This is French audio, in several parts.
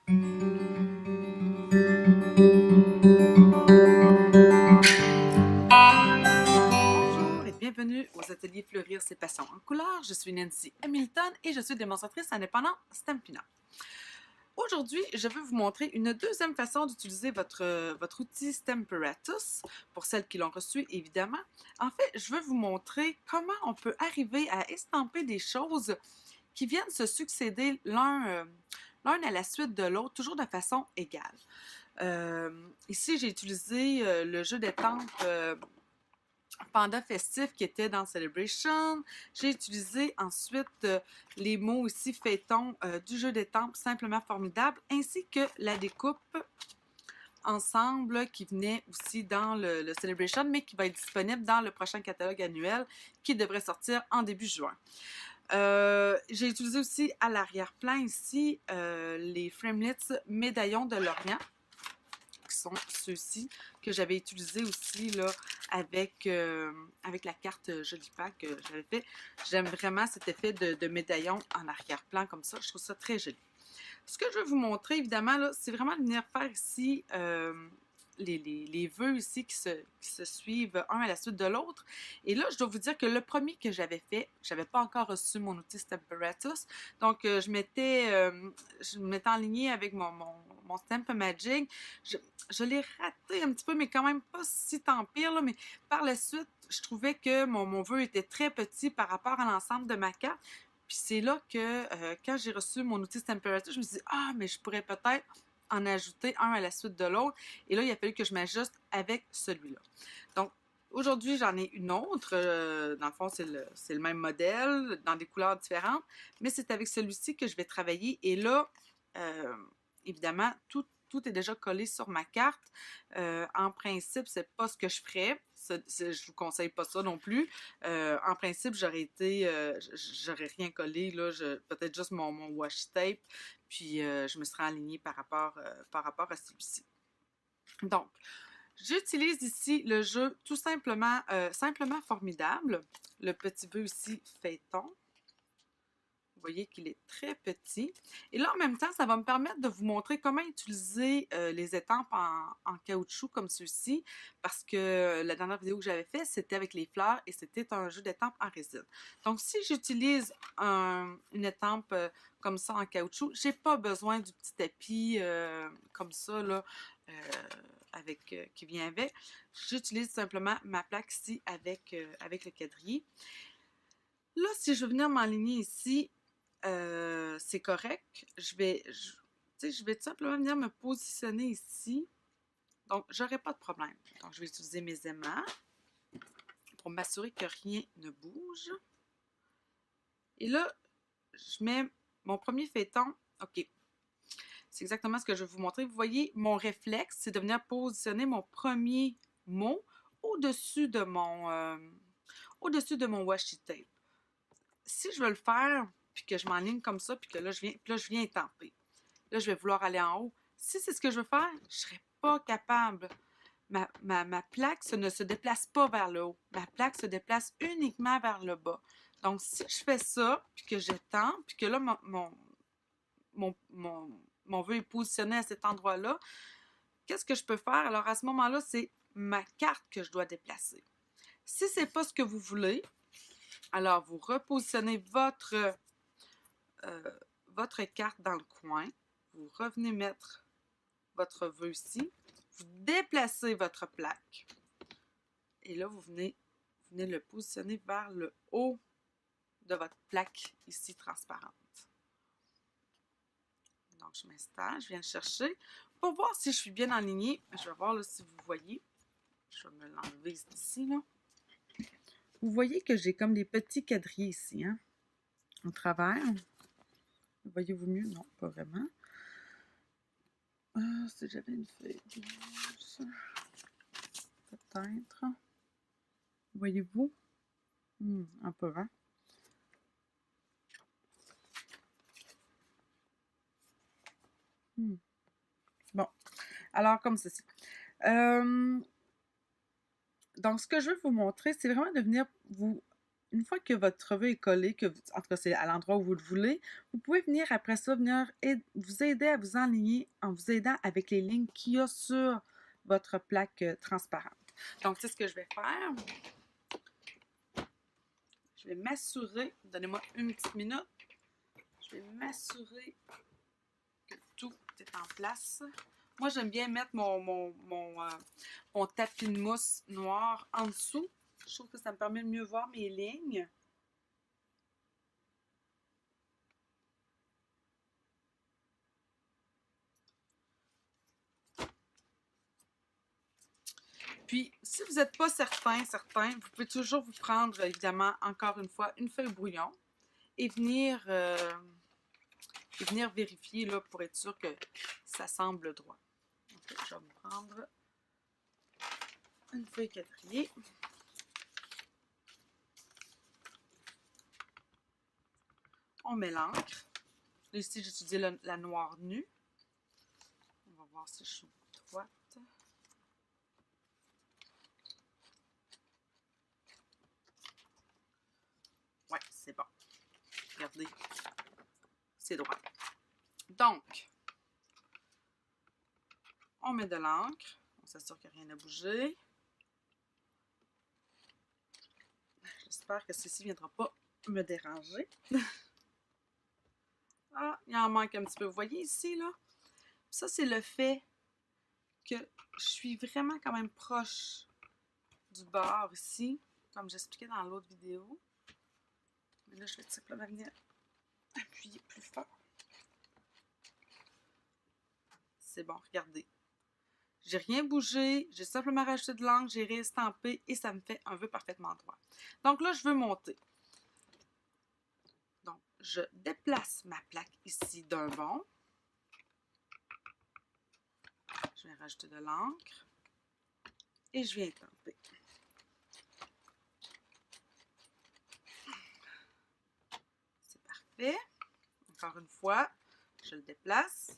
Bonjour et bienvenue aux ateliers Fleurir ses passions en couleurs. Je suis Nancy Hamilton et je suis démonstratrice indépendante Stampina. Aujourd'hui, je vais vous montrer une deuxième façon d'utiliser votre outil Stamparatus, pour celles qui l'ont reçu évidemment. En fait, je veux vous montrer comment on peut arriver à estamper des choses qui viennent se succéder l'un à la suite de l'autre, toujours de façon égale. Ici, j'ai utilisé le jeu d'étampes Panda Festif qui était dans Celebration. J'ai utilisé ensuite les mots ici feuilleton du jeu d'étampes Simplement Formidable, ainsi que la découpe ensemble qui venait aussi dans le Celebration, mais qui va être disponible dans le prochain catalogue annuel qui devrait sortir en début juin. J'ai utilisé aussi à l'arrière-plan ici les Framelits Médaillons de Lorient, qui sont ceux-ci que j'avais utilisés aussi là, avec la carte Jolipa que j'avais fait. J'aime vraiment cet effet de médaillon en arrière-plan comme ça. Je trouve ça très joli. Ce que je vais vous montrer, évidemment, c'est vraiment de venir faire ici les vœux ici qui se suivent un à la suite de l'autre. Et là, je dois vous dire que le premier que j'avais fait, je n'avais pas encore reçu mon outil Stamparatus. Donc, je m'étais enlignée avec mon Stamp Magic. Je l'ai raté un petit peu, mais quand même pas si tant pire. Là, mais par la suite, je trouvais que mon vœu était très petit par rapport à l'ensemble de ma carte. Puis c'est là que, quand j'ai reçu mon outil Stamparatus, je me suis dit, ah, mais je pourrais peut-être en ajouter un à la suite de l'autre. Et là, il a fallu que je m'ajuste avec celui-là. Donc, aujourd'hui, j'en ai une autre. Dans le fond, c'est le même modèle, dans des couleurs différentes. Mais c'est avec celui-ci que je vais travailler. Et là, évidemment, tout est déjà collé sur ma carte. En principe, c'est pas ce que je ferais. Je vous conseille pas ça non plus. En principe, j'aurais rien collé, là, peut-être juste mon washi tape, puis je me serais alignée par rapport à celui-ci. Donc, j'utilise ici le jeu tout simplement, simplement formidable. Le petit vœu ici, feuilleton. Vous voyez qu'il est très petit. Et là, en même temps, ça va me permettre de vous montrer comment utiliser les étampes en caoutchouc comme ceux-ci, parce que la dernière vidéo que j'avais faite, c'était avec les fleurs et c'était un jeu d'étampes en résine. Donc, si j'utilise une étampe comme ça en caoutchouc, je n'ai pas besoin du petit tapis comme ça, là, qui vient avec. J'utilise simplement ma plaque ici avec le quadrille. Là, si je veux venir m'enligner ici, c'est correct. Je vais tout simplement venir me positionner ici. Donc, j'aurai pas de problème. Donc, je vais utiliser mes aimants pour m'assurer que rien ne bouge. Et là, je mets mon premier feuilleton. OK. C'est exactement ce que je vais vous montrer. Vous voyez, mon réflexe, c'est de venir positionner mon premier mot au-dessus de mon washi tape. Si je veux le faire, puis que je m'enligne comme ça, puis que là, je viens étamper. Là, je vais vouloir aller en haut. Si c'est ce que je veux faire, je ne serai pas capable. Ma plaque ne se déplace pas vers le haut. Ma plaque se déplace uniquement vers le bas. Donc, si je fais ça, puis que j'étends, puis que là, mon vœu est positionné à cet endroit-là, qu'est-ce que je peux faire? Alors, à ce moment-là, c'est ma carte que je dois déplacer. Si ce n'est pas ce que vous voulez, alors vous repositionnez votre carte dans le coin. Vous revenez mettre votre vœu ici. Vous déplacez votre plaque. Et là, vous venez le positionner vers le haut de votre plaque ici transparente. Donc, je m'installe, je viens chercher. Pour voir si je suis bien alignée, je vais voir là, si vous voyez. Je vais me l'enlever ici. Là. Vous voyez que j'ai comme des petits quadrillés ici, hein, au travers. Voyez-vous mieux? Non, pas vraiment. Ah, si j'avais une feuille blanche. Peut-être. Voyez-vous? Un peu, hein? Bon. Alors, comme ceci. Donc, ce que je veux vous montrer, c'est vraiment de venir vous une fois que votre revêt est collé, en tout cas c'est à l'endroit où vous le voulez, vous pouvez venir après ça, vous aider à vous enligner en vous aidant avec les lignes qu'il y a sur votre plaque transparente. Donc, c'est ce que je vais faire. Je vais m'assurer, donnez-moi une petite minute, je vais m'assurer que tout est en place. Moi, j'aime bien mettre mon tapis de mousse noir en dessous. Je trouve que ça me permet de mieux voir mes lignes. Puis, si vous n'êtes pas certain, vous pouvez toujours vous prendre, évidemment, encore une fois, une feuille brouillon et venir vérifier là, pour être sûr que ça semble droit. Donc, je vais me prendre une feuille quadrillée. On met l'encre. Ici, j'ai utilisé la noire nue. On va voir si je suis droite. Ouais, c'est bon. Regardez, c'est droit. Donc, on met de l'encre. On s'assure qu'il n'y a rien à bouger. J'espère que ceci ne viendra pas me déranger. Ah, il en manque un petit peu. Vous voyez ici, là? Ça, c'est le fait que je suis vraiment quand même proche du bord ici, comme j'expliquais dans l'autre vidéo. Mais là, je vais tout simplement venir appuyer plus fort. C'est bon, regardez. J'ai rien bougé, j'ai simplement rajouté de l'encre, j'ai réestampé et ça me fait un vœu parfaitement droit. Donc là, je veux monter. Donc, je déplace ma plaque ici d'un bond. Je vais rajouter de l'encre et je viens étamper. C'est parfait. Encore une fois, je le déplace.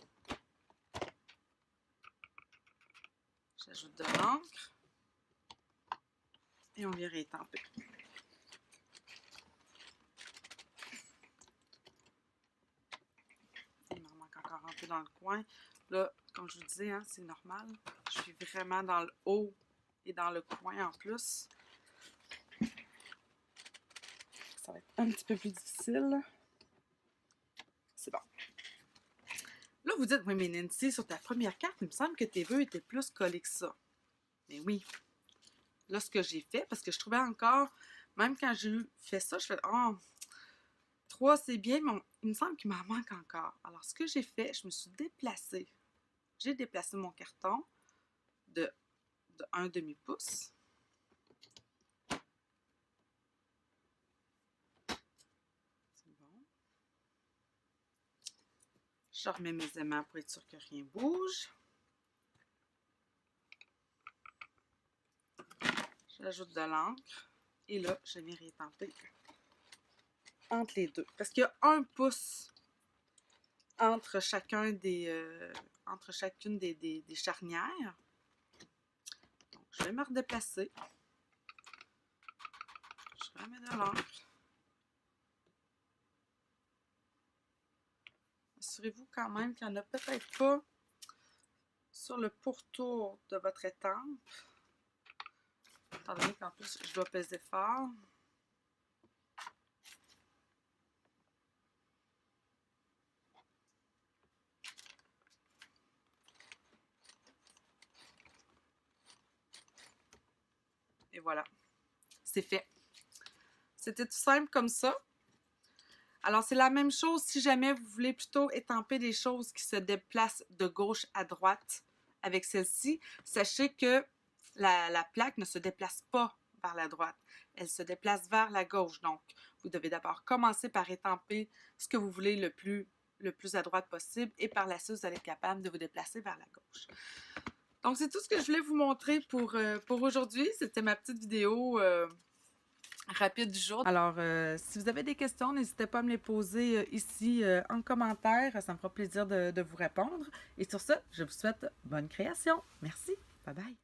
J'ajoute de l'encre et on vient réétamper. Il m'en manque encore un peu dans le coin. Là, comme je vous disais, hein, c'est normal. Je suis vraiment dans le haut et dans le coin en plus. Ça va être un petit peu plus difficile. C'est bon. Là, vous dites, oui, mais Nancy, sur ta première carte, il me semble que tes vœux étaient plus collés que ça. Mais oui. Là, ce que j'ai fait, parce que je trouvais encore, même quand j'ai fait ça, je fais, oh, 3 c'est bien, mais il me semble qu'il m'en manque encore. Alors, ce que j'ai fait, je me suis déplacée. J'ai déplacé mon carton de 1 demi-pouce. C'est bon. Je remets mes aimants pour être sûr que rien bouge. J'ajoute de l'encre. Et là, je viens rétamper entre les deux. Parce qu'il y a 1 pouce entre chacune des charnières. Donc, je vais me redéplacer. Je remets de l'encre. Assurez-vous quand même qu'il n'y en a peut-être pas sur le pourtour de votre étampe. Étant donné qu'en plus, je dois peser fort. Et voilà, c'est fait. C'était tout simple comme ça. Alors, c'est la même chose si jamais vous voulez plutôt étamper des choses qui se déplacent de gauche à droite avec celle-ci. Sachez que la plaque ne se déplace pas vers la droite. Elle se déplace vers la gauche. Donc, vous devez d'abord commencer par étamper ce que vous voulez le plus à droite possible et par la suite, vous allez être capable de vous déplacer vers la gauche. Donc, c'est tout ce que je voulais vous montrer pour aujourd'hui. C'était ma petite vidéo rapide du jour. Alors, si vous avez des questions, n'hésitez pas à me les poser ici en commentaire. Ça me fera plaisir de vous répondre. Et sur ce, je vous souhaite bonne création. Merci. Bye bye.